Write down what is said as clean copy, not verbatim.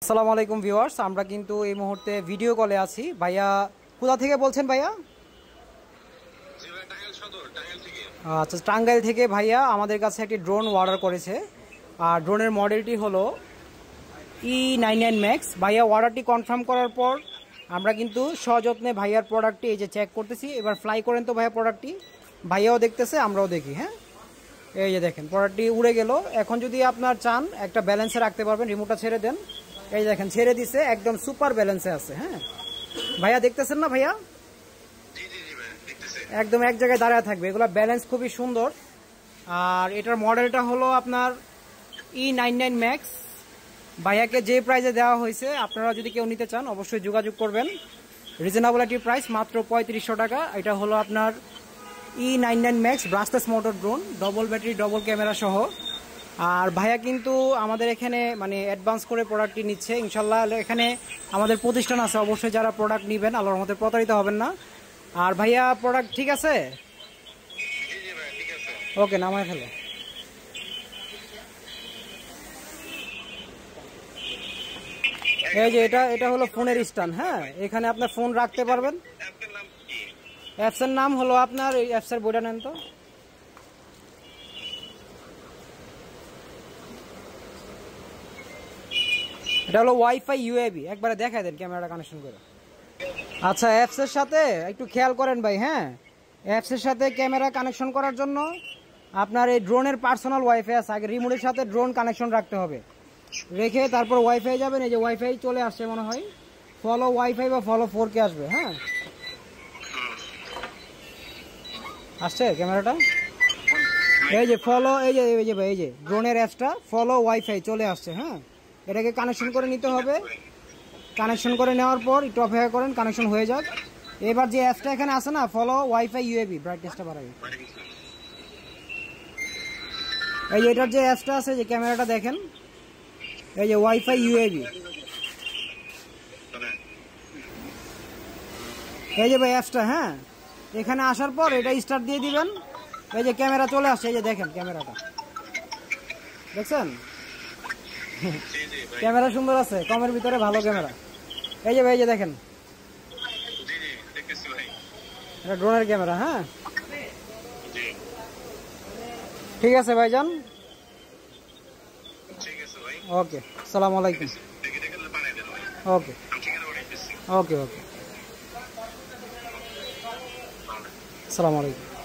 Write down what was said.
আসসালামু আলাইকুম ভিউয়ার্স, আমরা কিন্তু এই মুহূর্তে ভিডিও কলে আছি। ভাইয়া কোথা থেকে বলছেন ভাইয়া? আচ্ছা, টাঙ্গাইল থেকে ভাইয়া আমাদের কাছে একটি ড্রোন অর্ডার করেছে। আর ড্রোনের মডেলটি হলো E99 Max। ভাইয়া অর্ডারটি কনফার্ম করার পর আমরা কিন্তু সযত্নে ভাইয়ার প্রোডাক্টটি এই যে চেক করতেছি। এবার ফ্লাই করেন তো ভাইয়া প্রোডাক্টটি, ভাইয়াও দেখতেছে আমরাও দেখি। হ্যাঁ, এই যে দেখেন প্রোডাক্টটি উড়ে গেল। এখন যদি আপনার চান একটা ব্যালেন্সে রাখতে পারবেন, রিমোটটা ছেড়ে দেন। এই দেখেন ছেড়ে দিছে, একদম সুপার ব্যালেন্সে আছে। হ্যাঁ ভাইয়া, দেখতেছেন না ভাইয়া? একদম এক জায়গায় দাঁড়ায় থাকবে, এগুলো ব্যালেন্স খুবই সুন্দর। আর এটার মডেলটা হলো আপনার E99 Max। ভাইয়াকে যে প্রাইসে দেওয়া হয়েছে, আপনারা যদি কেউ নিতে চান অবশ্যই যোগাযোগ করবেন। রিজনেবল একটি প্রাইস, মাত্র 3500 টাকা। এটা হলো আপনার E99 Max brushless motor drone, double battery double camera সহ। আর ভাইয়া কিন্তু আমাদের এখানে মানে অ্যাডভান্স করে প্রোডাক্টটি নিচ্ছে ইনশাল্লাহ। এখানে আমাদের প্রতিষ্ঠান আছে, অবশ্যই যারা প্রোডাক্ট নেবেন আল্লাহর মধ্যে প্রতারিত হবেন না। আর ভাইয়া প্রোডাক্ট ঠিক আছে? ওকে, নামায় ফেলো। এই যে এটা হলো ফোনের স্ট্যান্ড। হ্যাঁ, এখানে আপনার ফোন রাখতে পারবেন। অ্যাপসের নাম হলো আপনার, এই অ্যাপসের বইটা নেন তো। এটা হলো ওয়াইফাই ইউএবি, একবারে দেখাই দেন ক্যামেরাটা কানেকশন করে। আচ্ছা, অ্যাপসের সাথে একটু খেয়াল করেন ভাই। হ্যাঁ, অ্যাপসের সাথে ক্যামেরা কানেকশন করার জন্য আপনার এই ড্রোনের পার্সোনাল ওয়াইফাই আছে, আগে রিমোটের সাথে ড্রোন কানেকশন রাখতে হবে, রেখে তারপর ওয়াইফাই যাবেন। এই যে ওয়াইফাই চলে আসছে মনে হয়, ফলো ওয়াইফাই বা ফলো 4K আসবে। হ্যাঁ, আসছে ক্যামেরাটা। এই যে ফলো, এই যে ড্রোনের অ্যাপসটা ফলো ওয়াইফাই চলে আসছে। হ্যাঁ, এটাকে কানেকশন করে নিতে হবে। কানেকশন করে নেওয়ার পর একটু অপেক্ষা করেন, কানেকশন হয়ে যাক। এবার যে অ্যাপসটা এখানে আছে না, ফলো ওয়াইফাই ইউএবি, ব্রাইটনেসটা বাড়াই। এই যে এটার যে অ্যাপসটা আছে, যে ক্যামেরাটা দেখেন, এই যে ওয়াইফাই ইউএবি, এই যে ভাই অ্যাপসটা। হ্যাঁ, এখানে আসার পর এটা স্টার্ট দিয়ে দিবেন। এই যে ক্যামেরা চলে আসছে, এই যে দেখেন ক্যামেরাটা, দেখছেন? ক্যামেরা সুন্দর আছে, কমের ভিতরে ভালো ক্যামেরা। এই যে ভাই, এই যে দেখেন, এটা ড্রোনের ক্যামেরা। হ্যাঁ, ঠিক আছে ভাইজান, ওকে, আসসালামু আলাইকুম। ওকে ওকে ওকে, আসসালামু আলাইকুম।